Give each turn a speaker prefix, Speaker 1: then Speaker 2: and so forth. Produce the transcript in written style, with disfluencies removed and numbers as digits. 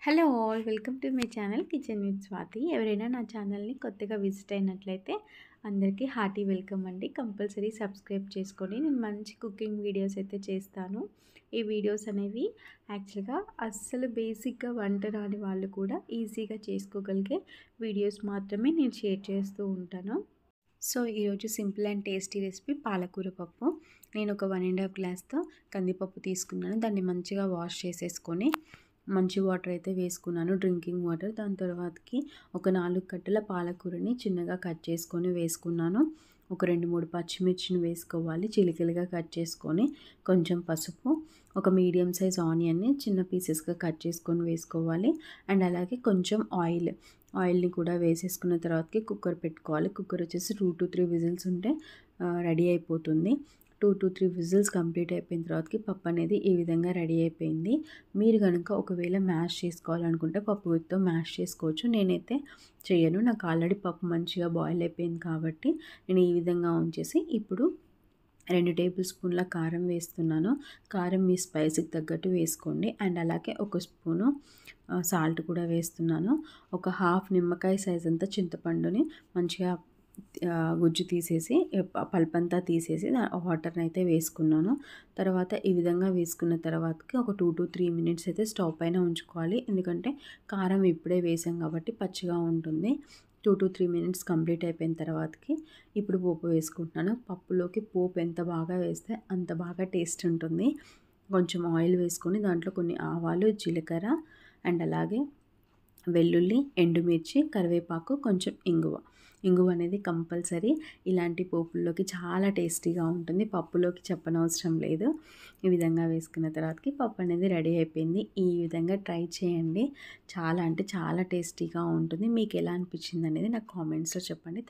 Speaker 1: Hello all welcome to my channel kitchen with Swathi. ఎవరైనా నా ఛానల్ని కొత్తగా విజిట్ అయినట్లయితే అందరికీ హార్టీ వెల్కమ్ అండి. కంపల్సరీ సబ్స్క్రైబ్ చేసుకొని నేను మంచి కుకింగ్ వీడియోస్ అయితే చేస్తాను. ఈ వీడియోస్ అనేవి యాక్చువల్గా అస్సలు బేసిక్గా వంట రాని వాళ్ళు కూడా ఈజీగా చేసుకోగలిగే వీడియోస్ మాత్రమే నేను షేర్ చేస్తూ ఉంటాను. సో ఈరోజు సింపుల్ అండ్ టేస్టీ రెసిపీ పాలకూర పప్పు. నేను ఒక 1.5 గ్లాస్తో కందిపప్పు తీసుకున్నాను. దాన్ని మంచిగా వాష్ చేసేసుకొని మంచి వాటర్ అయితే వేసుకున్నాను, డ్రింకింగ్ వాటర్. దాని తర్వాతకి ఒక 4 కట్టల పాలకూరని చిన్నగా కట్ చేసుకొని వేసుకున్నాను. ఒక 2-3 పచ్చిమిర్చిని వేసుకోవాలి, చిలికలుగా కట్ చేసుకొని. కొంచెం పసుపు, ఒక మీడియం సైజ్ ఆనియన్ని చిన్న పీసెస్గా కట్ చేసుకొని వేసుకోవాలి. అండ్ అలాగే కొంచెం ఆయిల్ని కూడా వేసేసుకున్న తర్వాతకి కుక్కర్ పెట్టుకోవాలి. కుక్కర్ వచ్చేసి 2-3 విజిల్స్ ఉంటే రెడీ అయిపోతుంది. 2-3 విజిల్స్ కంప్లీట్ అయిపోయిన తర్వాతకి పప్పు అనేది ఈ విధంగా రెడీ అయిపోయింది. మీరు కనుక ఒకవేళ మ్యాష్ చేసుకోవాలనుకుంటే పప్పు గుత్తితో మ్యాష్ చేసుకోవచ్చు. నేనైతే చేయను, నాకు ఆల్రెడీ పప్పు మంచిగా బాయిల్ అయిపోయింది కాబట్టి నేను ఈ విధంగా ఉంచేసి ఇప్పుడు 2 టేబుల్ స్పూన్ల కారం వేస్తున్నాను. కారం మీ స్పైస్కి తగ్గట్టు వేసుకోండి. అండ్ అలాగే ఒక స్పూను సాల్ట్ కూడా వేస్తున్నాను. ఒక హాఫ్ నిమ్మకాయ సైజ్ అంతా చింతపండుని మంచిగా గుజ్జు తీసేసి పల్పంతా తీసేసి వాటర్ని అయితే వేసుకున్నాను. తర్వాత ఈ విధంగా వేసుకున్న తర్వాతకి ఒక 2-3 మినిట్స్ అయితే స్టవ్ పైన ఉంచుకోవాలి. ఎందుకంటే కారం ఇప్పుడే వేసాం కాబట్టి పచ్చిగా ఉంటుంది. 2-3 మినిట్స్ కంప్లీట్ అయిపోయిన తర్వాతకి ఇప్పుడు పోపు వేసుకుంటున్నాను. పప్పులోకి పోపు ఎంత బాగా వేస్తే అంత బాగా టేస్ట్ ఉంటుంది. కొంచెం ఆయిల్ వేసుకొని దాంట్లో కొన్ని ఆవాలు, జీలకర్ర అండ్ అలాగే వెల్లుల్లి, ఎండుమిర్చి, కరివేపాకు, కొంచెం ఇంగువ అనేది కంపల్సరీ. ఇలాంటి పోపుల్లోకి చాలా టేస్టీగా ఉంటుంది. పప్పులోకి చెప్పనవసరం లేదు. ఈ విధంగా వేసుకున్న తర్వాతకి పప్పు అనేది రెడీ అయిపోయింది. ఈ విధంగా ట్రై చేయండి, చాలా అంటే చాలా టేస్టీగా ఉంటుంది. మీకు ఎలా అనిపించింది అనేది నాకు కామెంట్స్లో చెప్పండి.